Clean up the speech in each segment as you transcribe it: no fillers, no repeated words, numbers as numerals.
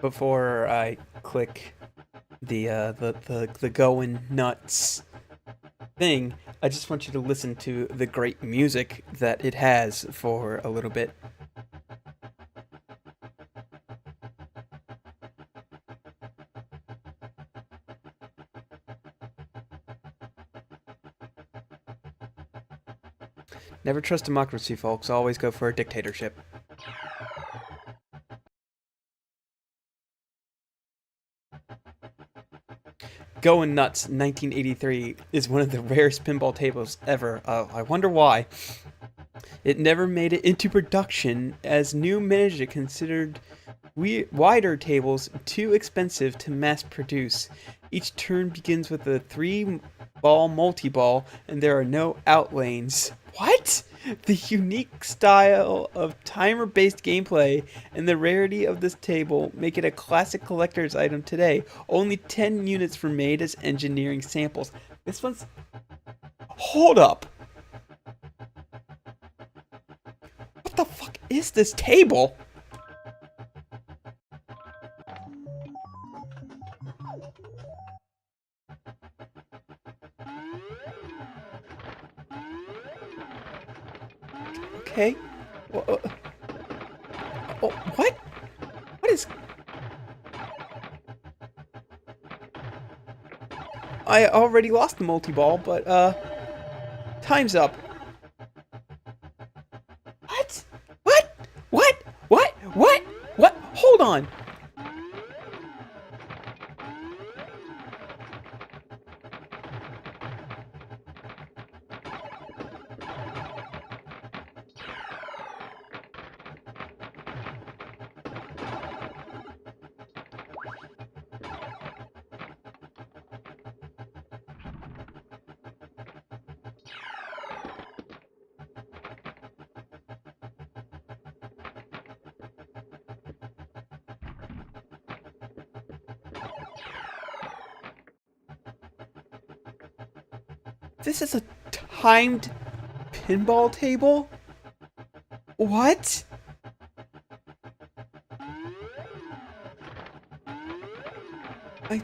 before I click the Goin nuts thing, I just want you to listen to the great music that it has for a little bit. Never trust democracy, folks. Always go for a dictatorship. Goin Nuts 1983 is one of the rarest pinball tables ever. I wonder why. It never made it into production as new management considered wider tables too expensive to mass produce. Each turn begins with a 3-ball multi-ball and there are no out lanes. What? The unique style of timer-based gameplay and the rarity of this table make it a classic collector's item today. Only 10 units were made as engineering samples. This one's... Hold up! What the fuck is this table? Okay. What? What is... I already lost the multi-ball, but, time's up. What? What? What? What? What? What? Hold on. This is a timed pinball table? What? I...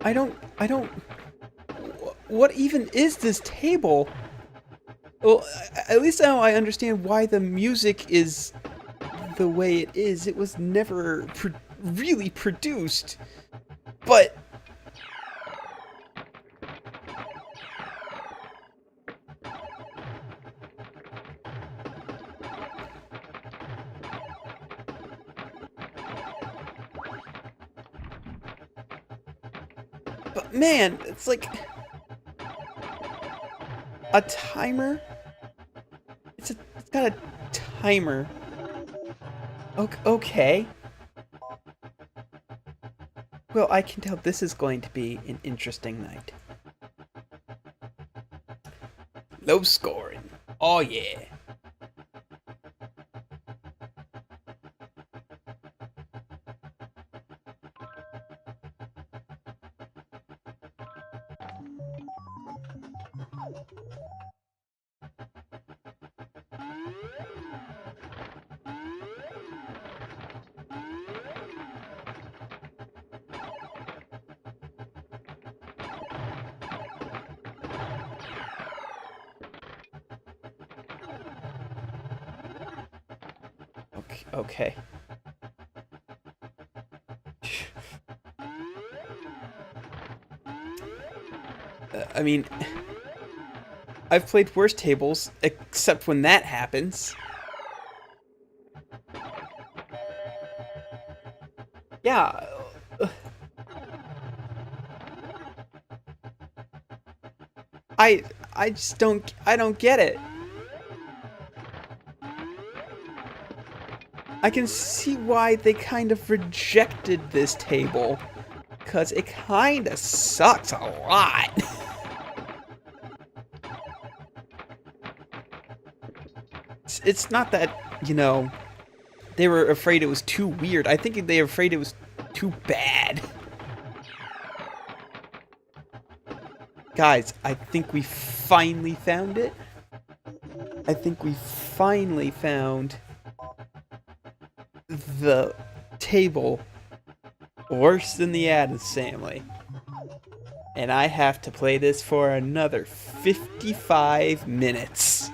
I don't, what even is this table? Well, at least now I understand why the music is the way it is. It was never really produced, but... But man, it's like a timer. It's got a timer. Okay. Well, I can tell this is going to be an interesting night. Low scoring. Oh yeah. Okay. I mean, I've played worse tables, except when that happens. Yeah. I just don't get it. I can see why they kind of rejected this table. Because it kind of sucks a lot. It's not that, you know, they were afraid it was too weird. I think they were afraid it was too bad. Guys, I think we finally found it. I think we finally found the table worse than the Addams Family. And I have to play this for another 55 minutes.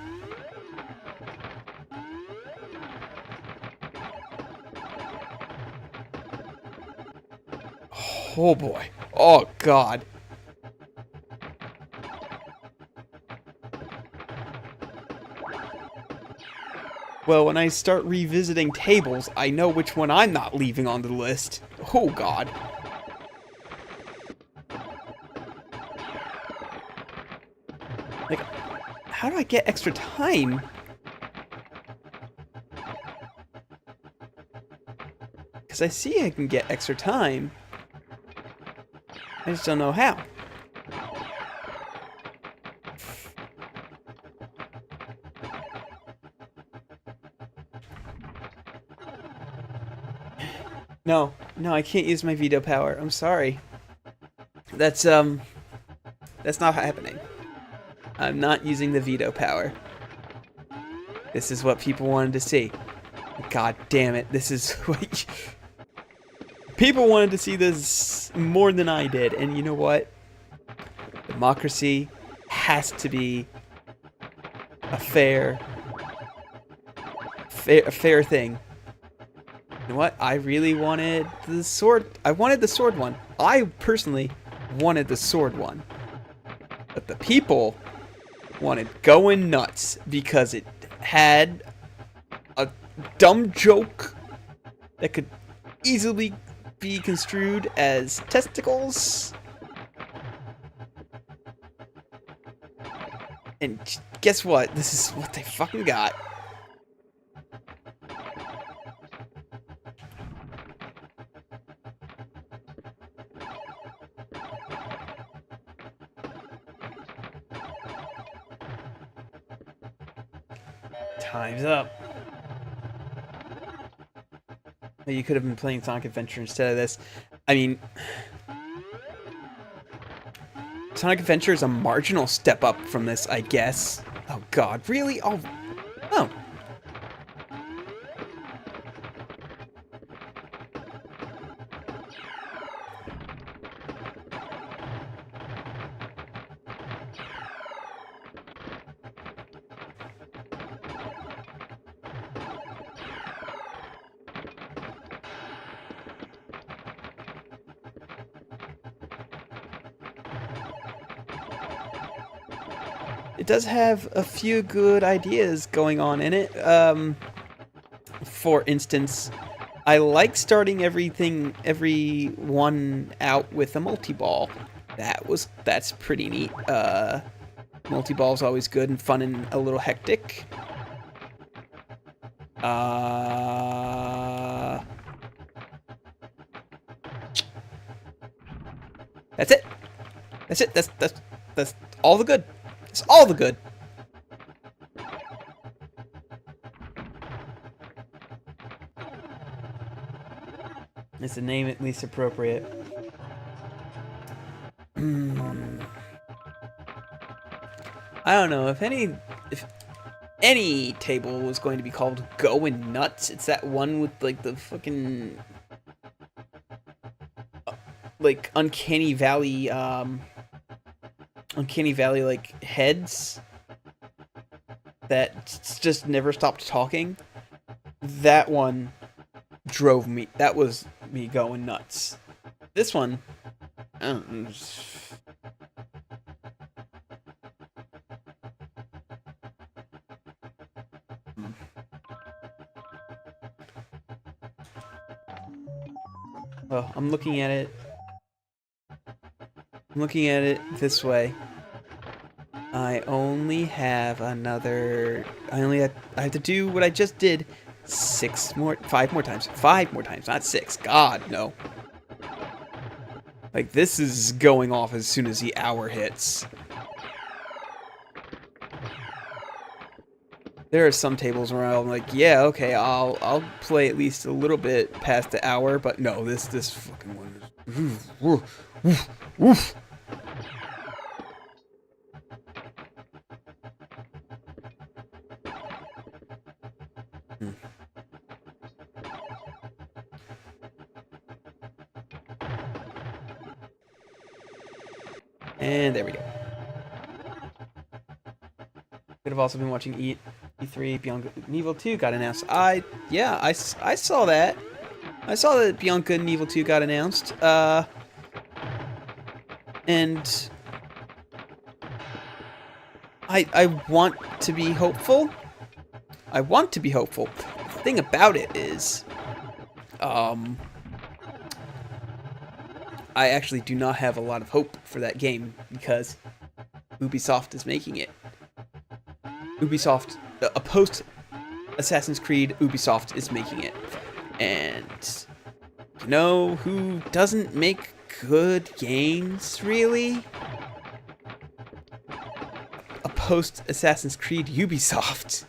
Oh boy. Oh god. Well, when I start revisiting tables, I know which one I'm not leaving on the list. Oh god. Like, how do I get extra time? Because I see I can get extra time. I just don't know how. No, I can't use my veto power. I'm sorry. That's not happening. I'm not using the veto power. This is what people wanted to see. God damn it. This is what... People wanted to see this more than I did. And you know what? Democracy has to be a fair thing. You know what? I really wanted the sword. I wanted the sword one. I personally wanted the sword one. But the people wanted Goin Nuts because it had a dumb joke that could easily be construed as testicles. And guess what? This is what they fucking got. Time's up. You could have been playing Sonic Adventure instead of this. I mean, Sonic Adventure is a marginal step up from this, I guess. Oh god, really? Oh. It does have a few good ideas going on in it. For instance, I like starting everyone out with a multi-ball. That's pretty neat. Multi-ball is always good and fun and a little hectic. That's it. That's it. That's all the good. It's all the good. Is the name at least appropriate? I don't know if any table was going to be called Goin Nuts. It's that one with like the fucking like Uncanny Valley like heads that just never stopped talking. That one drove me. That was me going nuts. This one, I don't know. Well, I'm looking at it. I'm looking at it this way. I have to do what I just did 5 more times. 5 more times, not 6. God, no. Like, this is going off as soon as the hour hits. There are some tables where I'm like, yeah, okay, I'll play at least a little bit past the hour, but no, this fucking one is... Oof. And there we go. Could have also been watching E3. Bianca and Evil 2 got announced. I saw that. I saw that Bianca and Evil 2 got announced. And I want to be hopeful. I want to be hopeful. The thing about it is, I actually do not have a lot of hope for that game because Ubisoft is making it. Ubisoft, a post Assassin's Creed Ubisoft is making it. And you know who doesn't make good games, really? A post Assassin's Creed Ubisoft.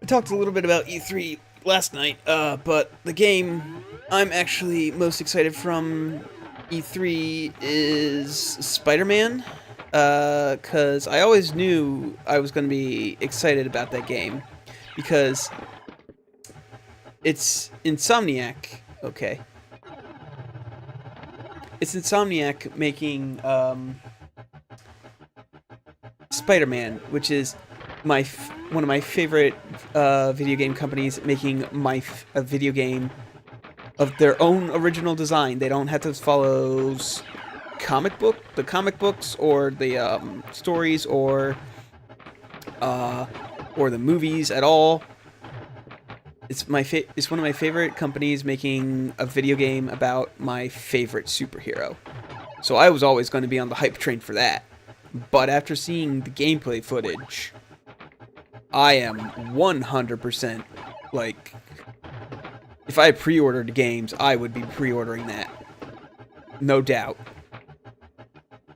I talked a little bit about E3 last night, but the game I'm actually most excited from E3 is Spider-Man, because I always knew I was going to be excited about that game, because it's Insomniac, okay. It's Insomniac making, Spider-Man, which is one of my favorite video game companies, making a video game of their own original design. They don't have to follow the comic books, or the stories, or the movies at all. It's one of my favorite companies making a video game about my favorite superhero. So I was always going to be on the hype train for that. But after seeing the gameplay footage, I am 100% like, if I pre-ordered games, I would be pre-ordering that. No doubt.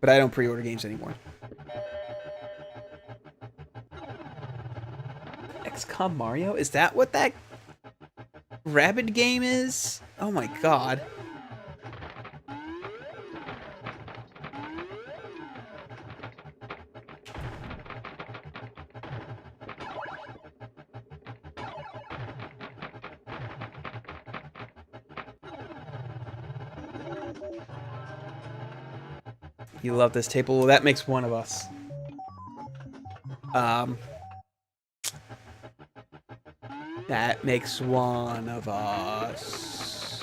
But I don't pre-order games anymore. XCOM Mario? Is that what that Rabid game is? Oh my god. You love this table. Well, that makes one of us. That makes one of us.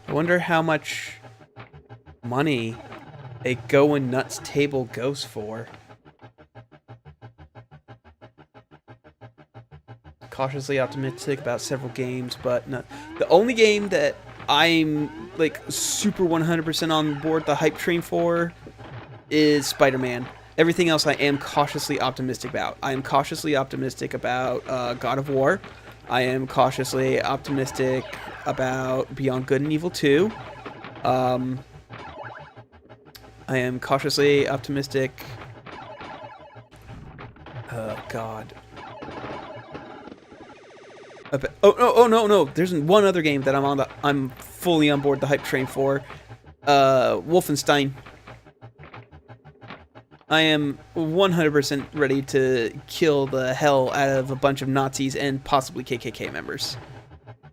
I wonder how much money a Goin Nuts table goes for. Cautiously optimistic about several games, but no. The only game that I'm like super 100% on board the hype train for is Spider-Man. Everything else I am cautiously optimistic about. I am cautiously optimistic about God of War. I am cautiously optimistic about Beyond Good and Evil 2. I am cautiously optimistic. Oh God. Oh no. There's one other game that I'm fully on board the hype train for. Wolfenstein. I am 100% ready to kill the hell out of a bunch of Nazis and possibly KKK members,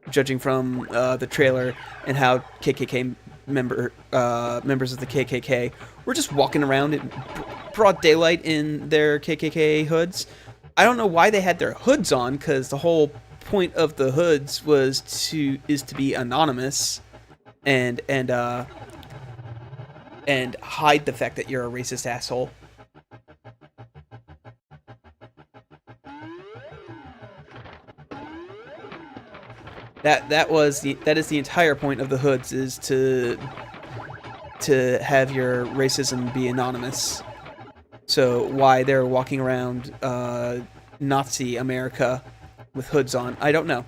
judging from the trailer and how KKK members of the KKK were just walking around in broad daylight in their KKK hoods. I don't know why they had their hoods on, because the whole point of the hoods is to be anonymous and hide the fact that you're a racist asshole. That is the entire point of the hoods, is to have your racism be anonymous. So why they're walking around Nazi America with hoods on, I don't know.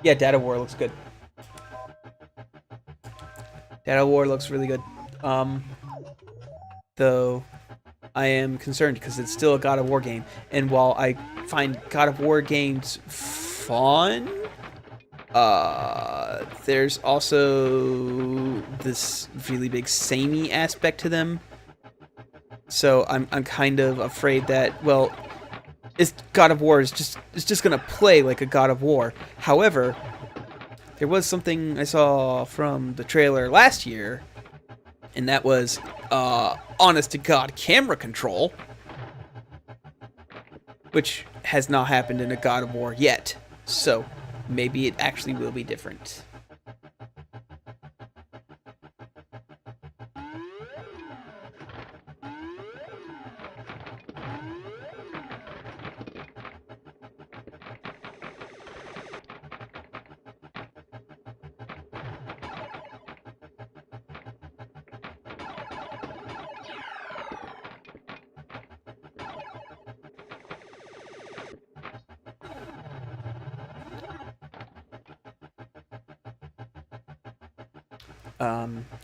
Yeah, Data War looks good. Data War looks really good. Though I am concerned because it's still a God of War game, and while I find God of War games fun, there's also this really big samey aspect to them. So I'm kind of afraid that, well, God of War is just gonna play like a God of War. However, there was something I saw from the trailer last year, and that was honest to God camera control, which has not happened in a God of War yet. So maybe it actually will be different.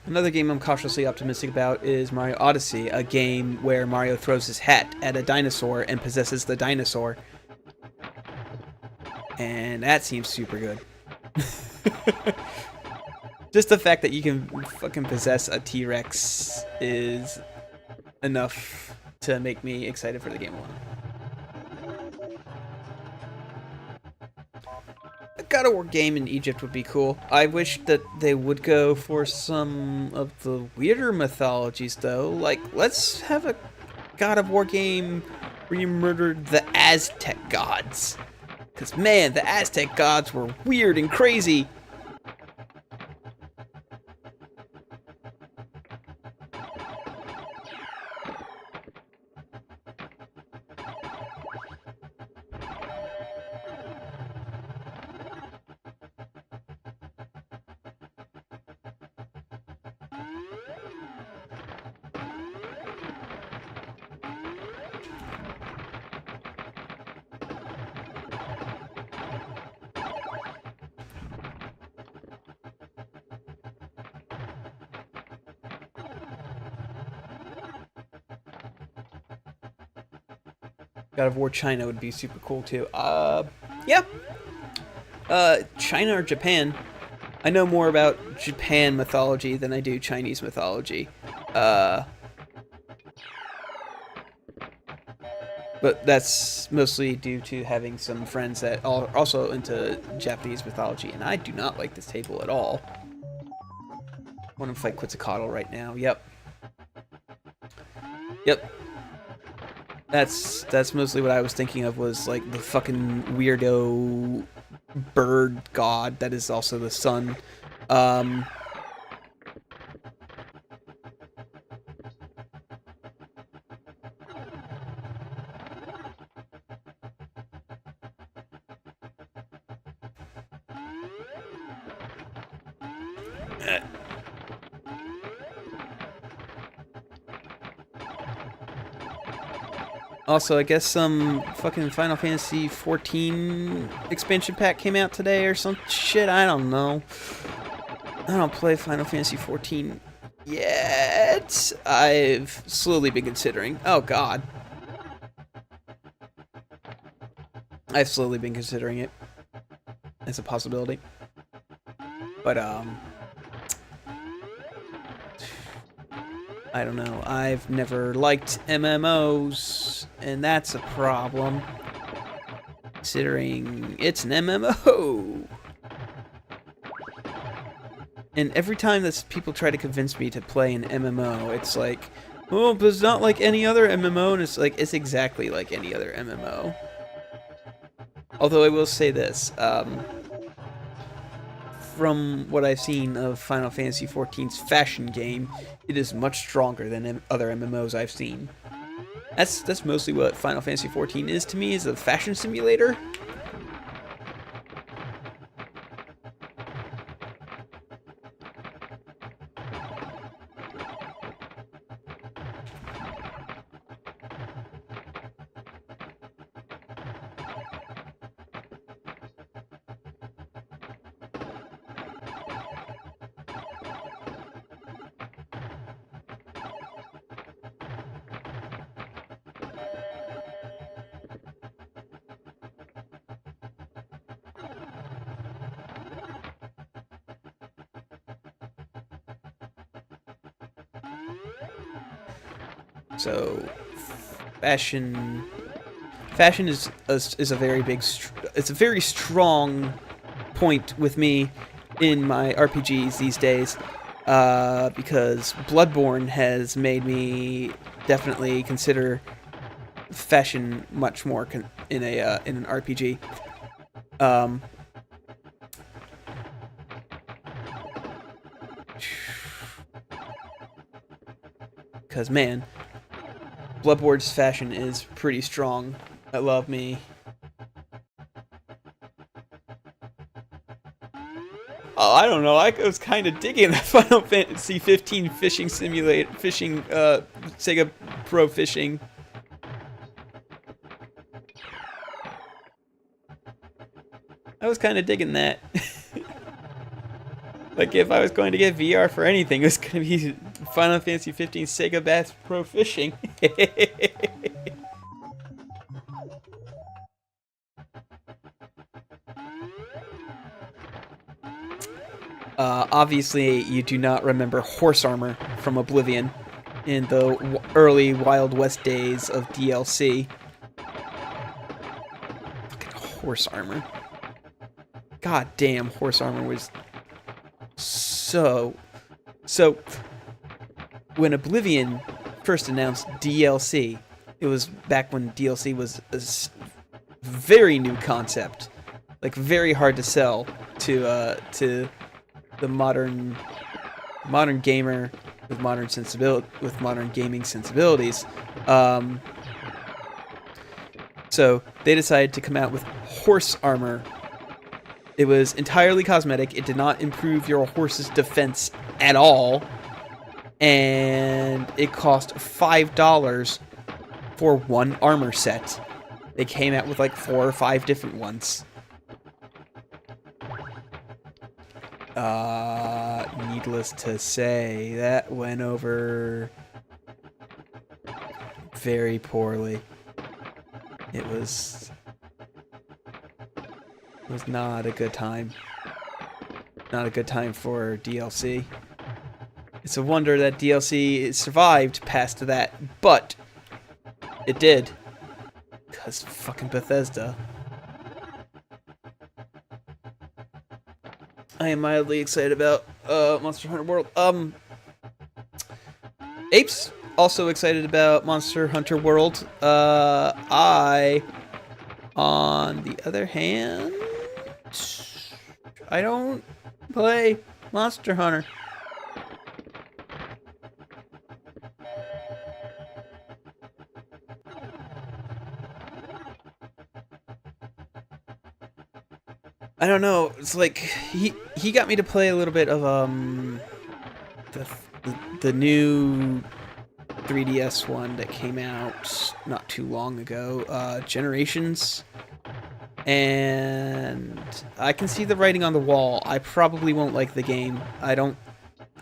Another game I'm cautiously optimistic about is Mario Odyssey, a game where Mario throws his hat at a dinosaur and possesses the dinosaur. And that seems super good. Just the fact that you can fucking possess a T-Rex is enough to make me excited for the game alone. A God of War game in Egypt would be cool. I wish that they would go for some of the weirder mythologies, though. Like, let's have a God of War game where you murdered the Aztec gods. Because, man, the Aztec gods were weird and crazy. God of War China would be super cool too. Yeah. China or Japan. I know more about Japan mythology than I do Chinese mythology. But that's mostly due to having some friends that are also into Japanese mythology, and I do not like this table at all. Want to fight Quetzalcoatl right now. Yep. Yep. That's mostly what I was thinking of, was like the fucking weirdo bird god that is also the sun. Also, I guess some fucking Final Fantasy 14 expansion pack came out today or some shit. I don't know. I don't play Final Fantasy 14 yet. I've slowly been considering. Oh God. I've slowly been considering it as a possibility. But, I don't know. I've never liked MMOs, and that's a problem. Considering it's an MMO. And every time that people try to convince me to play an MMO, it's like, oh, but it's not like any other MMO, and it's like, it's exactly like any other MMO. Although I will say this, from what I've seen of Final Fantasy XIV's fashion game, it is much stronger than other MMOs I've seen. That's mostly what Final Fantasy XIV is to me, is a fashion simulator. So, fashion is a very big, it's a very strong point with me in my RPGs these days, because Bloodborne has made me definitely consider fashion much more in an RPG. Because man, Bloodborne's fashion is pretty strong. I love me. Oh, I don't know. I was kind of digging that Final Fantasy 15 fishing simulator, Sega Pro Fishing. I was kind of digging that. Like, if I was going to get VR for anything, it was going to be Final Fantasy 15 Sega Bass Pro Fishing. Obviously, you do not remember horse armor from Oblivion in the early Wild West days of DLC. Fucking horse armor. God damn, horse armor was so... When Oblivion first announced DLC, it was back when DLC was a very new concept, like very hard to sell to the modern gamer with modern gaming sensibilities. So they decided to come out with horse armor. It was entirely cosmetic. It did not improve your horse's defense at all. And it cost $5 for one armor set. They came out with like 4 or 5 different ones. Needless to say, that went over very poorly. It was not a good time. Not a good time for DLC. It's a wonder that DLC survived past that, but it did. Because fucking Bethesda. I am mildly excited about Monster Hunter World. Apes also excited about Monster Hunter World. I, on the other hand, I don't play Monster Hunter. I don't know. It's like he got me to play a little bit of the new 3DS one that came out not too long ago, Generations. And I can see the writing on the wall. I probably won't like the game. I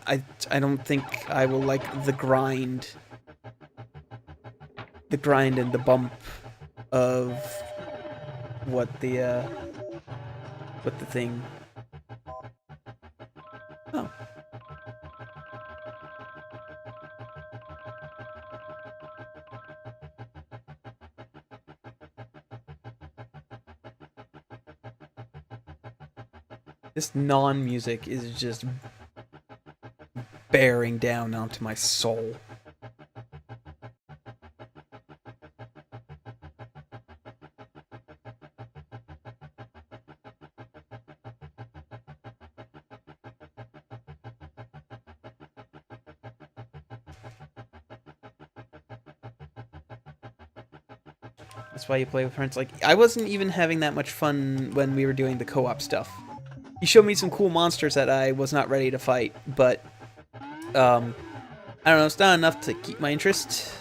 I don't think I will like the grind and the bump of what the thing. Oh. This non-music is just bearing down onto my soul. That's why you play with friends. Like, I wasn't even having that much fun when we were doing the co-op stuff. He showed me some cool monsters that I was not ready to fight, but I don't know, it's not enough to keep my interest.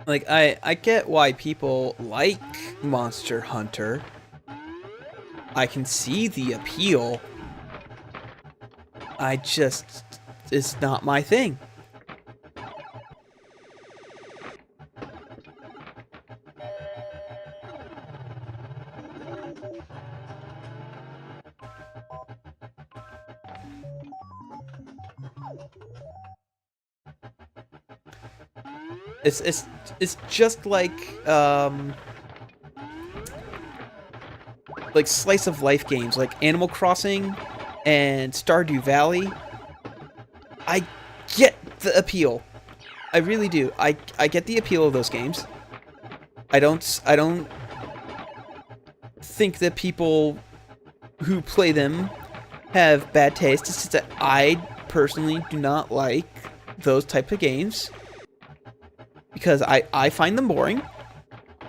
Like, I get why people like Monster Hunter. I can see the appeal. It's not my thing. It's just like slice of life games like Animal Crossing and Stardew Valley. I get the appeal. I really do. I get the appeal of those games. I don't think that people who play them have bad taste. It's just that I personally do not like those type of games because I find them boring.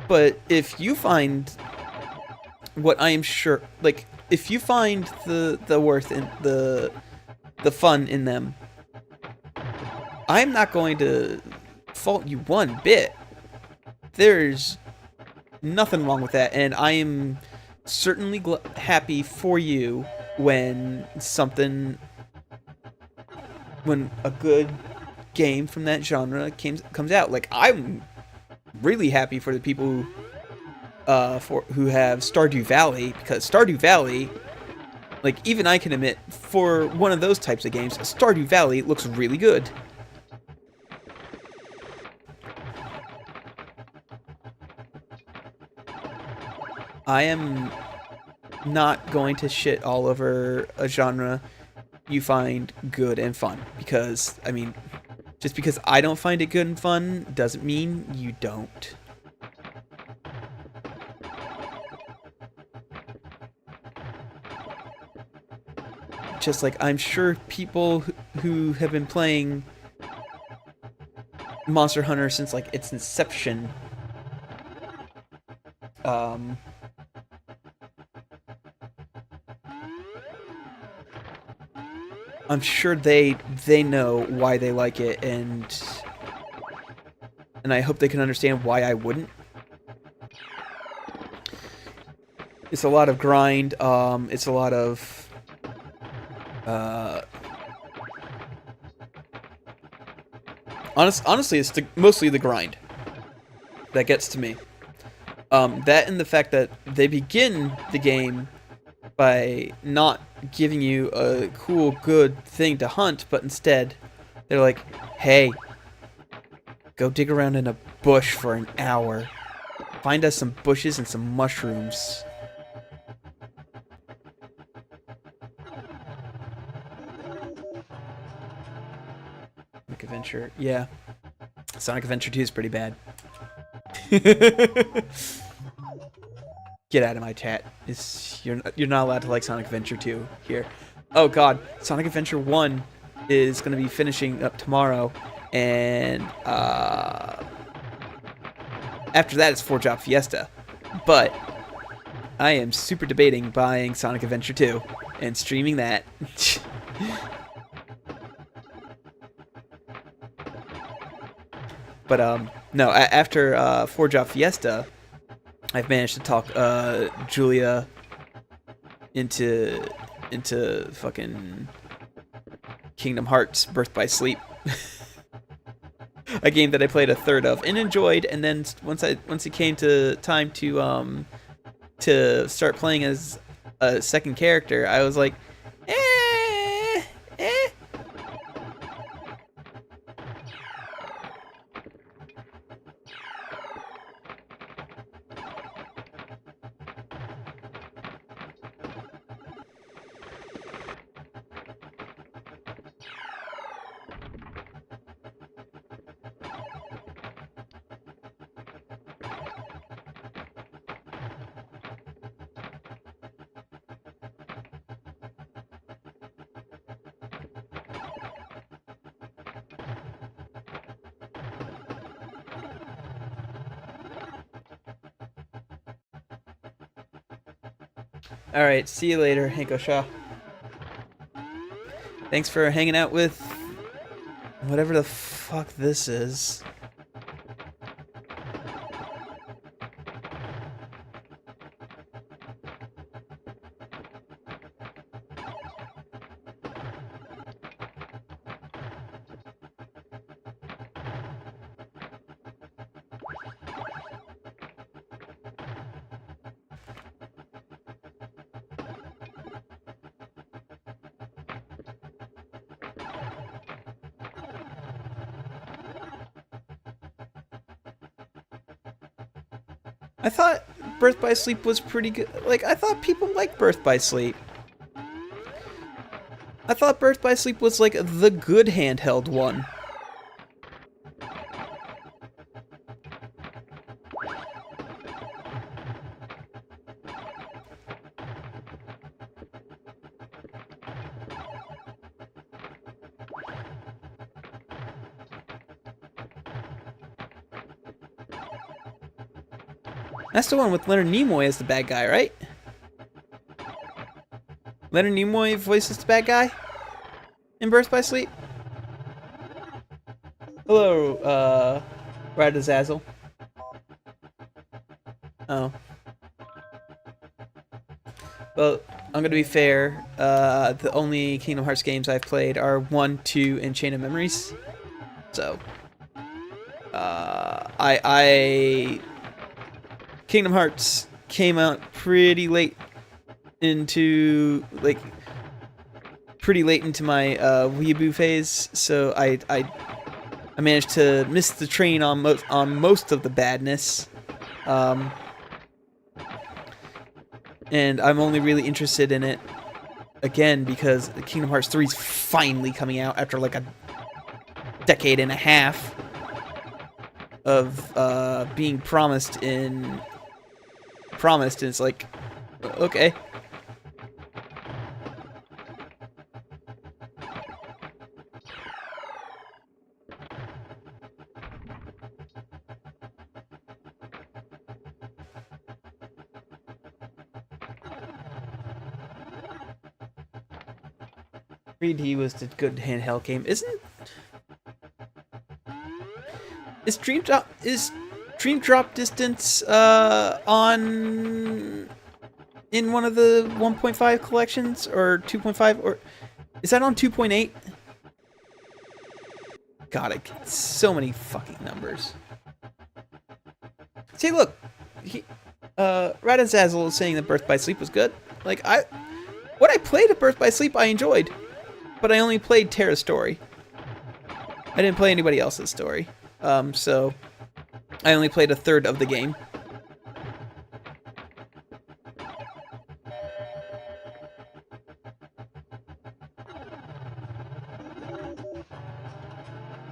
But if you find what I am sure, like, if you find the worth in the fun in them, I'm not going to fault you one bit. There's nothing wrong with that, and I am certainly happy for you when a good game from that genre comes out. Like, I'm really happy for the people who have Stardew Valley, because Stardew Valley, like, even I can admit, for one of those types of games, Stardew Valley looks really good. I am not going to shit all over a genre you find good and fun, because, I mean, just because I don't find it good and fun doesn't mean you don't. Just like I'm sure people who have been playing Monster Hunter since like its inception, I'm sure they know why they like it, and I hope they can understand why I wouldn't. It's a lot of grind. It's a lot of honestly, it's mostly the grind that gets to me. That and the fact that they begin the game by not giving you a cool, good thing to hunt, but instead they're like, hey, go dig around in a bush for an hour. Find us some bushes and some mushrooms. Sonic Adventure, yeah. Sonic Adventure 2 is pretty bad. Get out of my chat. You're not allowed to like Sonic Adventure 2 here. Oh god, Sonic Adventure 1 is going to be finishing up tomorrow, and after that it's 4-Drop Fiesta. But I am super debating buying Sonic Adventure 2 and streaming that. But no, after 4-Drop Fiesta, I've managed to talk Julia into fucking Kingdom Hearts Birth by Sleep. A game that I played a third of and enjoyed, and then once it came to time to start playing as a second character, I was like, eh. Alright, see you later, Hanko Shaw. Thanks for hanging out with whatever the fuck this is. I thought Birth by Sleep was pretty good. Like, I thought people liked Birth by Sleep. I thought Birth by Sleep was like the good handheld one. That's the one with Leonard Nimoy as the bad guy, right? Leonard Nimoy voices the bad guy in Birth by Sleep. Hello, Radazazzle. Oh. Well, I'm gonna be fair. The only Kingdom Hearts games I've played are 1, 2, and Chain of Memories. So, Kingdom Hearts came out pretty late into my weeaboo phase, so I managed to miss the train on most of the badness, and I'm only really interested in it again because Kingdom Hearts 3 is finally coming out after like a decade and a half of being promised, and it's like, okay. 3D was the good handheld game. Is Dream Drop Distance on in one of the 1.5 collections or 2.5, or is that on 2.8? God, I get so many fucking numbers. See, look, Radazazzle is saying that Birth by Sleep was good. Like, what I played at Birth by Sleep, I enjoyed, but I only played Terra's story. I didn't play anybody else's story, so I only played a third of the game.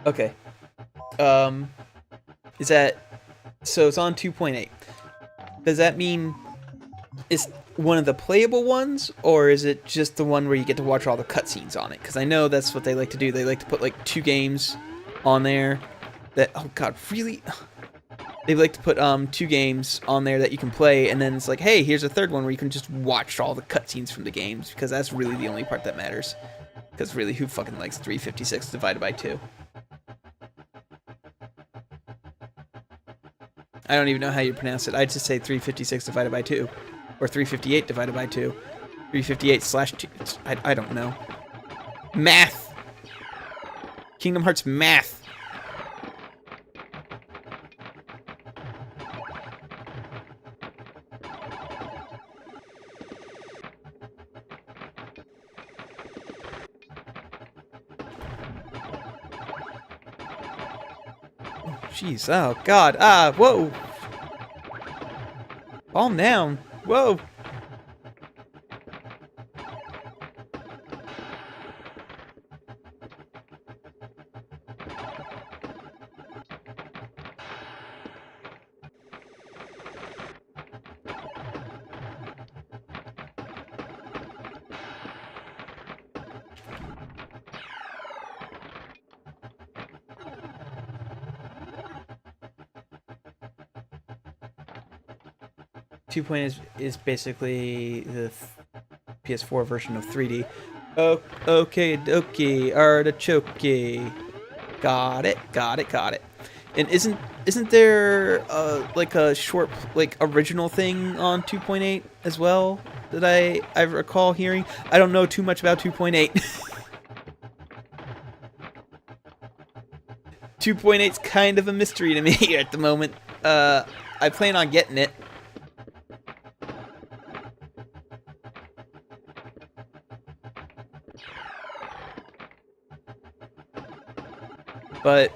Okay. Is that... So it's on 2.8. Does that mean it's one of the playable ones, or is it just the one where you get to watch all the cutscenes on it? Because I know that's what they like to do. They like to put, like, 2 games on there that... Oh, God, really? They like to put 2 games on there that you can play, and then it's like, hey, here's a third one where you can just watch all the cutscenes from the games, because that's really the only part that matters. Because really, who fucking likes 356 divided by 2? I don't even know how you pronounce it. I just say 356 divided by 2. Or 358 divided by 2. 358 slash 2. I don't know. Math! Kingdom Hearts math! Jeez, oh god, whoa! Calm down, whoa! 2.0 is basically the PS4 version of 3D. Oh, okay, dokie, artichoke. Got it, got it, got it. And isn't there like a short, like, original thing on 2.8 as well that I recall hearing? I don't know too much about 2.8. 2.8's kind of a mystery to me at the moment. I plan on getting it. But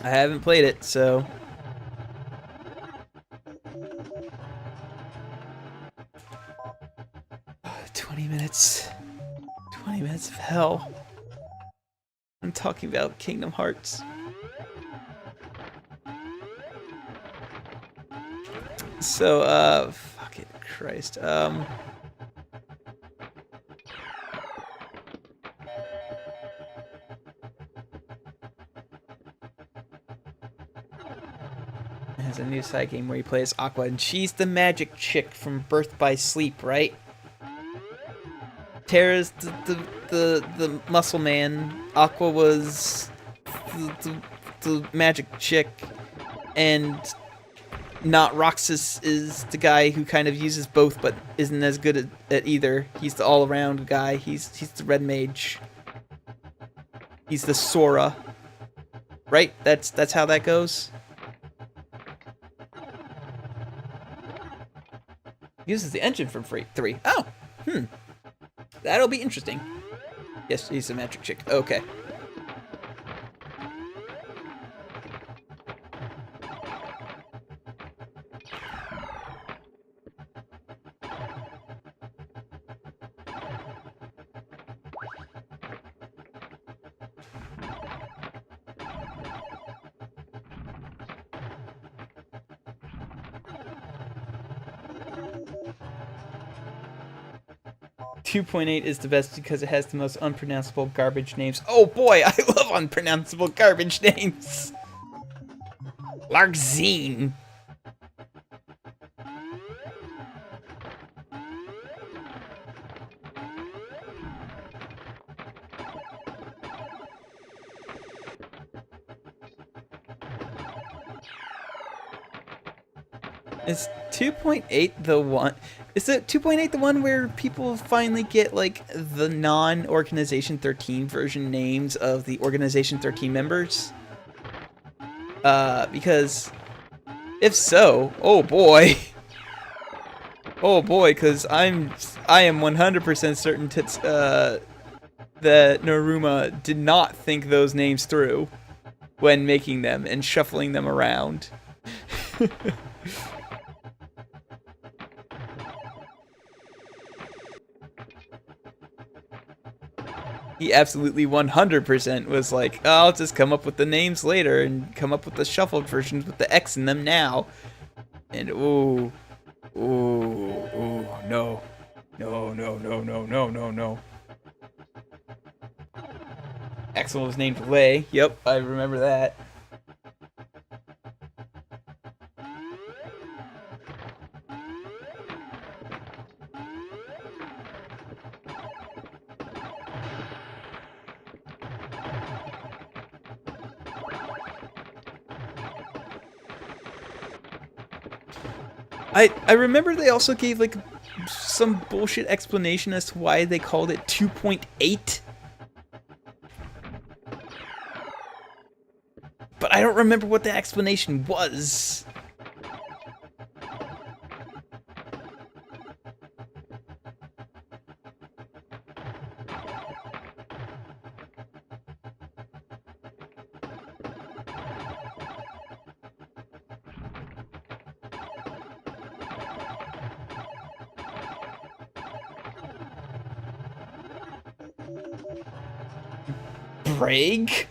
I haven't played it, so... $20 minutes. 20 minutes of hell. I'm talking about Kingdom Hearts. So, fucking Christ. Has a new side game where he plays Aqua, and she's the magic chick from Birth by Sleep, right? Terra's the muscle man. Aqua was the magic chick, and Not Roxas is the guy who kind of uses both, but isn't as good at either. He's the all-around guy. He's the red mage. He's the Sora, right? That's how that goes. Uses the engine from 3. Oh, that'll be interesting. Yes, he's a magic chick. Okay. .8 is the best because it has the most unpronounceable garbage names. Oh boy, I love unpronounceable garbage names. Larxene. Is 2.8 the one? Is it 2.8 the one where people finally get like the non-Organization 13 version names of the Organization 13 members? Because if so, oh boy. Oh boy, because I am 100% certain that Naruma did not think those names through when making them and shuffling them around. He absolutely 100% was like, oh, I'll just come up with the names later and come up with the shuffled versions with the X in them now. And ooh, no. No. Axel was named Lay. Yep, I remember that. I remember they also gave like some bullshit explanation as to why they called it 2.8. But I don't remember what the explanation was. Brag?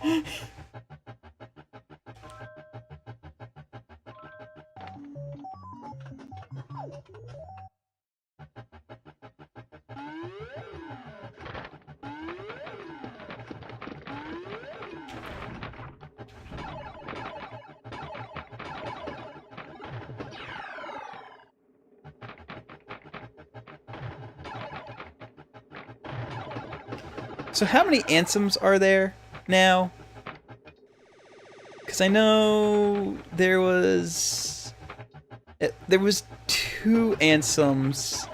So how many anthems are there now? Because I know there was 2 anthems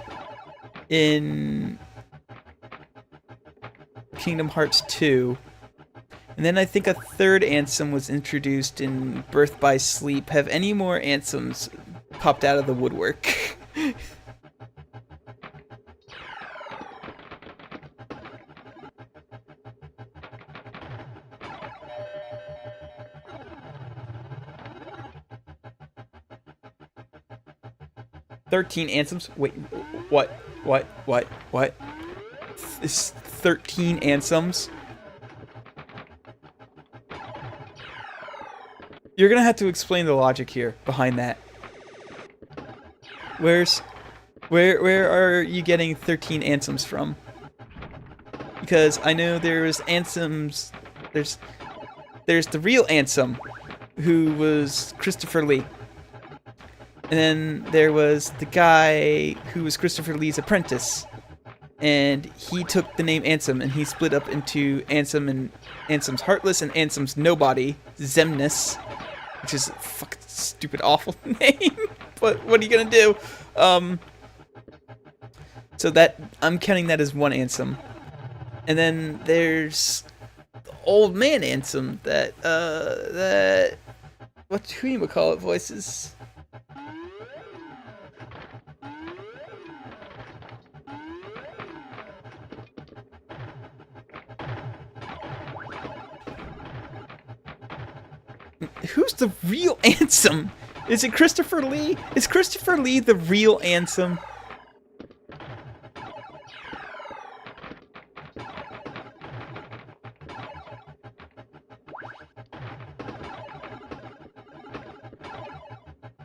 in Kingdom Hearts 2. And then I think a 3rd anthem was introduced in Birth by Sleep. Have any more anthems popped out of the woodwork? 13 anthems? Wait, what? It's 13 anthems? You're gonna have to explain the logic here behind that. Where are you getting 13 anthems from? Because I know there's anthems. There's the real anthem, who was Christopher Lee. And then there was the guy who was Christopher Lee's apprentice. And he took the name Ansem and he split up into Ansem and Ansem's Heartless and Ansem's Nobody, Zemnis, which is a fucking stupid, awful name. But what are you gonna do? So that, I'm counting that as one Ansem. And then there's the old man Ansem that, who you call it voices? Who's the real Ansem? Is it Christopher Lee? Is Christopher Lee the real Ansem?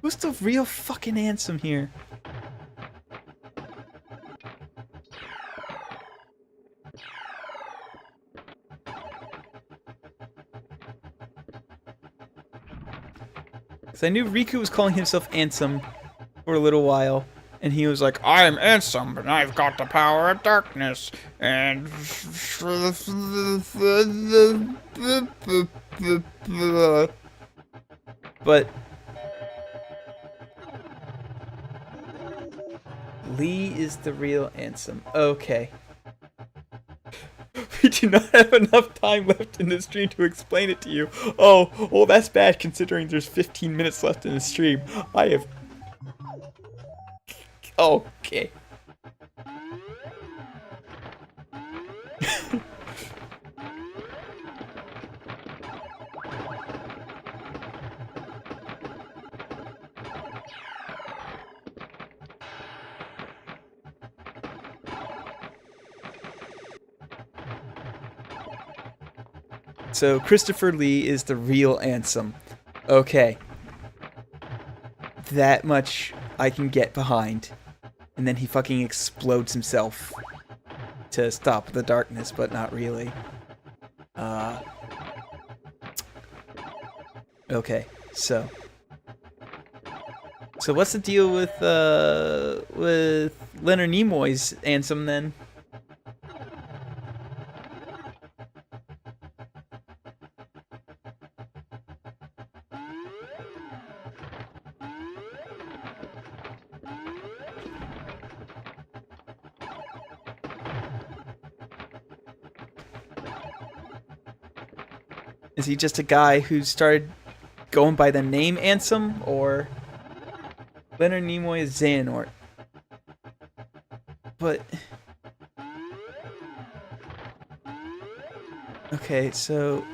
Who's the real fucking Ansem here? I knew Riku was calling himself Ansem for a little while, and he was like, I'm Ansem, and I've got the power of darkness, and... But... Lee is the real Ansem. Okay. We do not have enough time left in the stream to explain it to you. Oh, well, that's bad considering there's 15 minutes left in the stream. I have... Okay. So Christopher Lee is the real Ansem. Okay. That much I can get behind. And then he fucking explodes himself to stop the darkness, but not really. Okay, so what's the deal with Leonard Nimoy's Ansem then? Is he just a guy who started going by the name Ansem, or Leonard Nimoy is Xehanort? But okay, so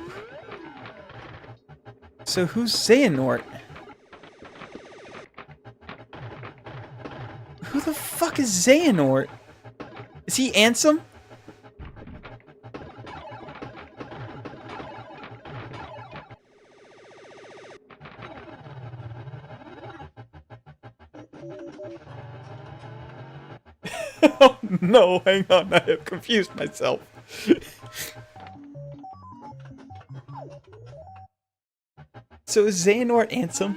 who's Xehanort? Who the fuck is Xehanort? Is he Ansem? Oh no, hang on, I have confused myself. So is Xehanort Ansem?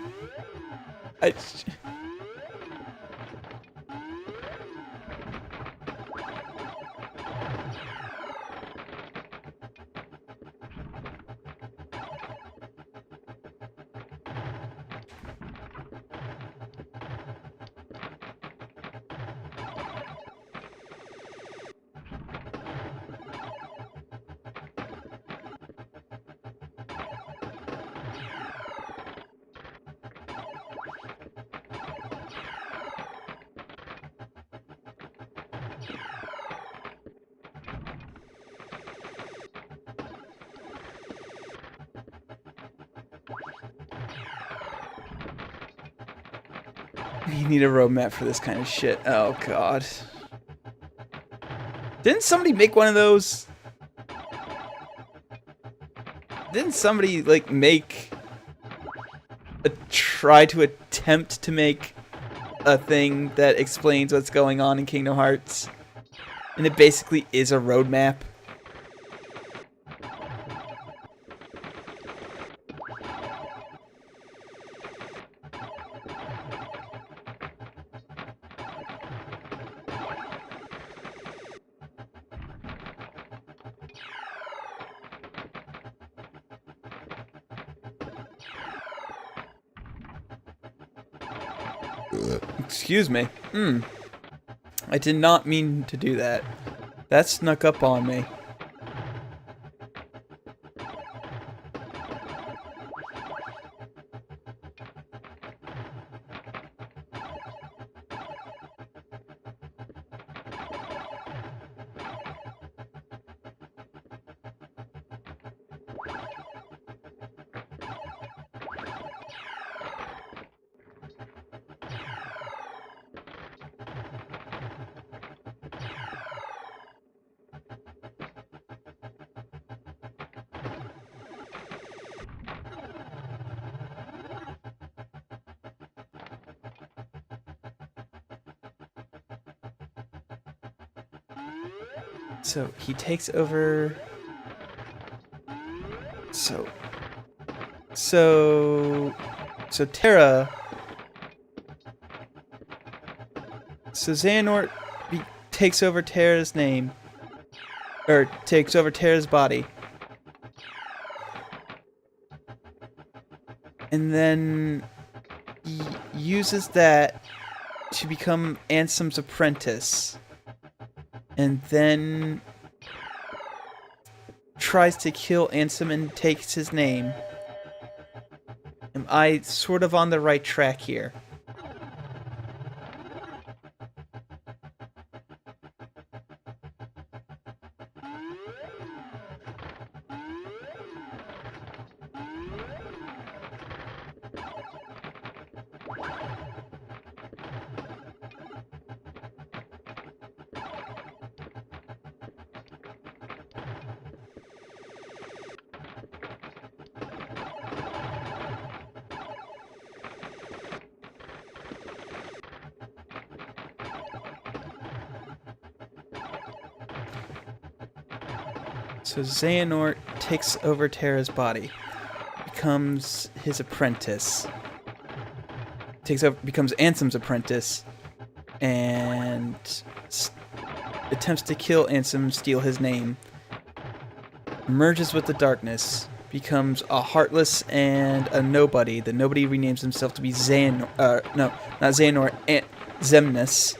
You need a roadmap for this kind of shit. Oh god. Didn't somebody make one of those? Didn't somebody, like, try to attempt to make a thing that explains what's going on in Kingdom Hearts? And it basically is a roadmap. Excuse me. I did not mean to do that. That snuck up on me. So he takes over. So Terra. So Xehanort takes over Terra's name, or takes over Terra's body, and then he uses that to become Ansem's apprentice, and then tries to kill Ansem and takes his name. Am I sort of on the right track here? So Xehanort takes over Terra's body, becomes his apprentice, becomes Ansem's apprentice, and attempts to kill Ansem, steal his name, merges with the darkness, becomes a heartless and a nobody. The nobody renames himself to be Xehanort, no, not Xehanort, Xemnas.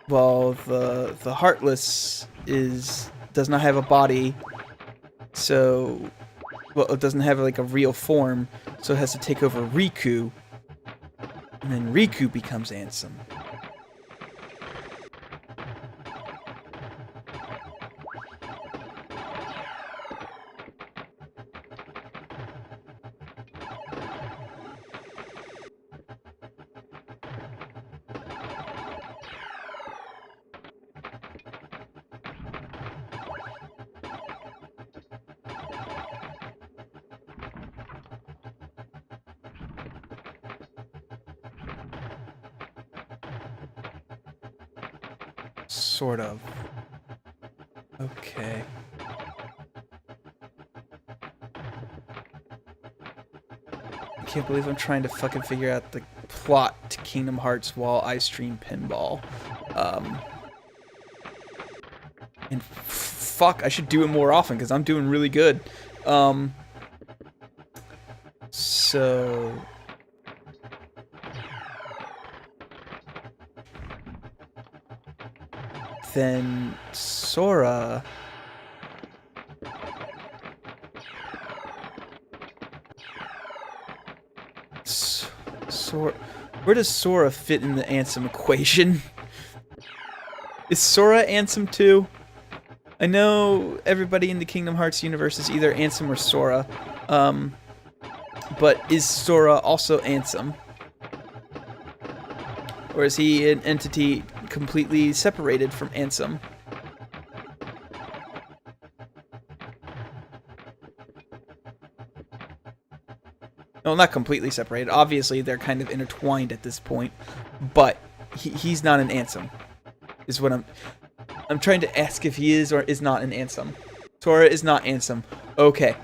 While the heartless does not have a body, so it doesn't have like a real form, so it has to take over Riku, and then Riku becomes Ansem. Sort of. Okay. I can't believe I'm trying to fucking figure out the plot to Kingdom Hearts while I stream Pinball. And fuck, I should do it more often because I'm doing really good. So... then Sora where does Sora fit in the Ansem equation? Is Sora Ansem too? I know everybody in the Kingdom Hearts universe is either Ansem or Sora, but is Sora also Ansem? Or is he an entity completely separated from Ansem? No, not completely separated. Obviously, they're kind of intertwined at this point, but he's not an Ansem. Is what I'm trying to ask if he is or is not an Ansem. Sora is not Ansem. Okay.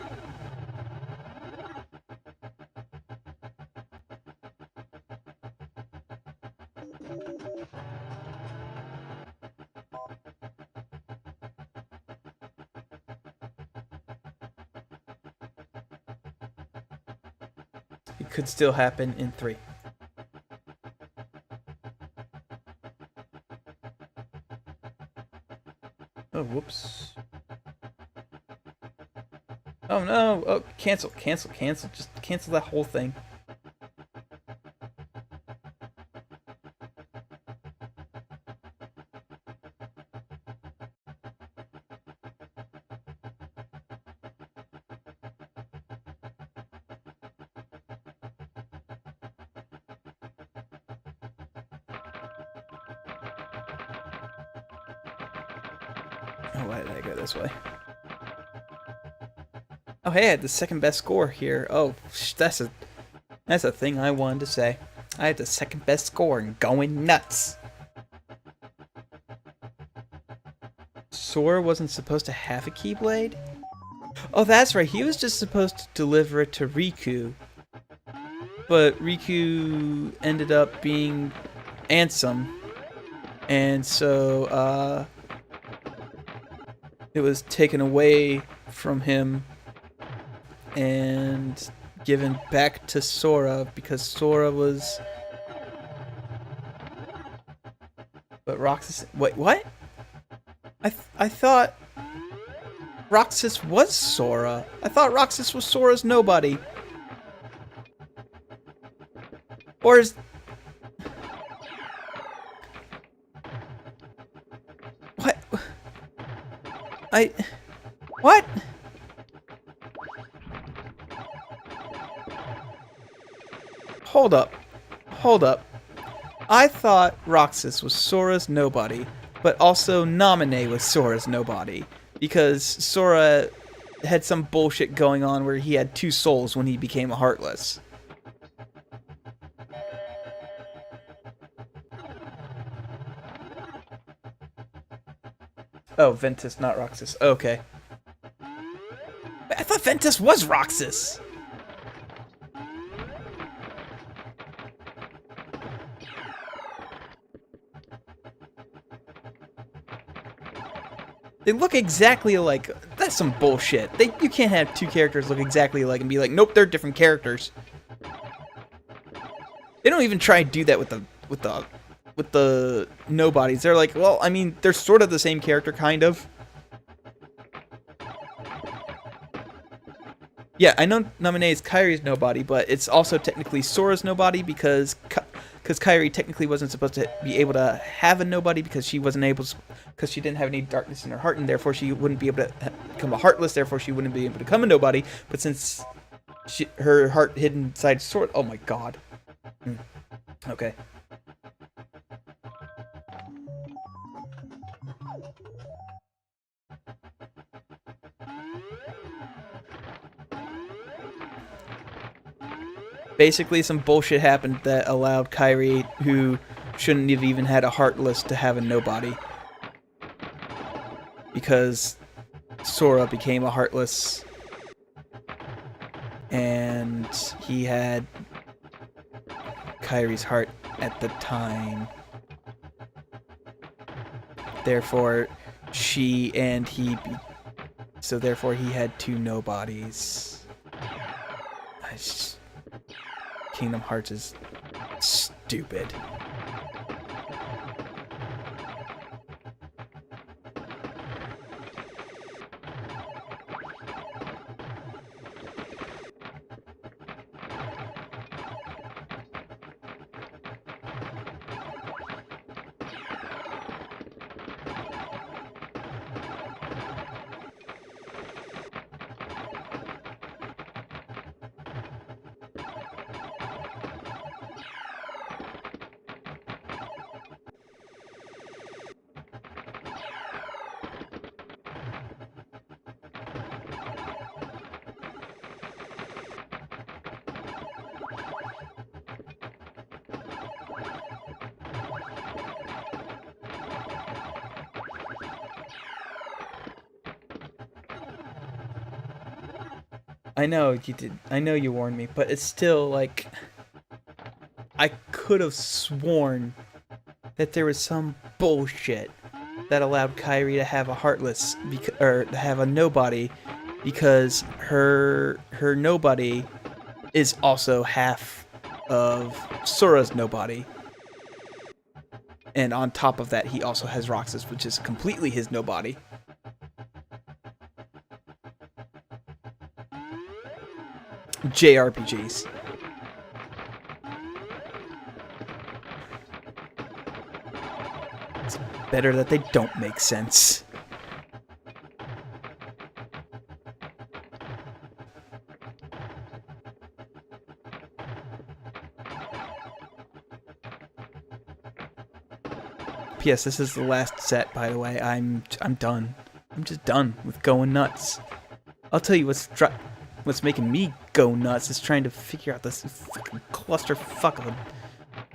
It could still happen in 3. Oh, whoops. Oh no! Oh, cancel. Just cancel that whole thing. Oh, why did I go this way? Oh, hey, I had the second best score here. Oh, that's a thing I wanted to say. I had the second best score and going nuts. Sora wasn't supposed to have a Keyblade? Oh, that's right. He was just supposed to deliver it to Riku. But Riku ended up being Ansem. And so, it was taken away from him and given back to Sora because Sora was. But Roxas. Wait, what? I thought Roxas was Sora. I thought Roxas was Sora's nobody. Or is. What? What? Hold up. Hold up. I thought Roxas was Sora's nobody, but also Naminé was Sora's nobody. Because Sora had some bullshit going on where he had two souls when he became a Heartless. Oh, Ventus, not Roxas. Okay. I thought Ventus was Roxas! They look exactly alike. That's some bullshit. You can't have two characters look exactly alike and be like, nope, they're different characters. They don't even try to do that with the nobodies. They're like, well, I mean, they're sort of the same character, kind of. Yeah, I know Naminé is Kairi's nobody, but it's also technically Sora's nobody because Kairi technically wasn't supposed to be able to have a nobody because she wasn't able to, because she didn't have any darkness in her heart, and therefore she wouldn't be able to become a Heartless, therefore she wouldn't be able to become a nobody. But since her heart hid inside Sora, oh my god. Okay. Basically, some bullshit happened that allowed Kairi, who shouldn't have even had a Heartless, to have a nobody. Because Sora became a Heartless, and he had Kairi's heart at the time. Therefore, she and he... So therefore, he had two nobodies. Kingdom Hearts is stupid. I know you did. I know you warned me, but it's still like I could have sworn that there was some bullshit that allowed Kairi to have a Heartless or to have a nobody because her nobody is also half of Sora's nobody. And on top of that, he also has Roxas, which is completely his nobody. JRPGs. It's better that they don't make sense. P.S. This is the last set, by the way. I'm done. I'm just done with going nuts. I'll tell you what's making me go nuts is trying to figure out this fucking clusterfuck of a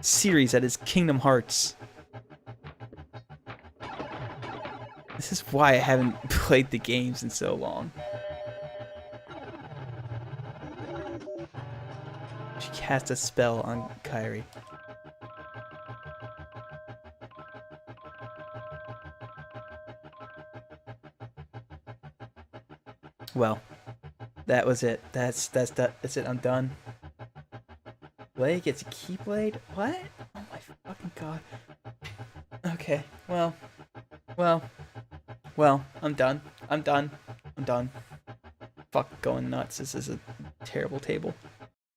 series that is Kingdom Hearts. This is why I haven't played the games in so long. She cast a spell on Kairi. Well, That was it. That's it. I'm done. Blade gets a keyblade? What? Oh my fucking god. Okay, well, I'm done. I'm done. Fuck going nuts. This is a terrible table.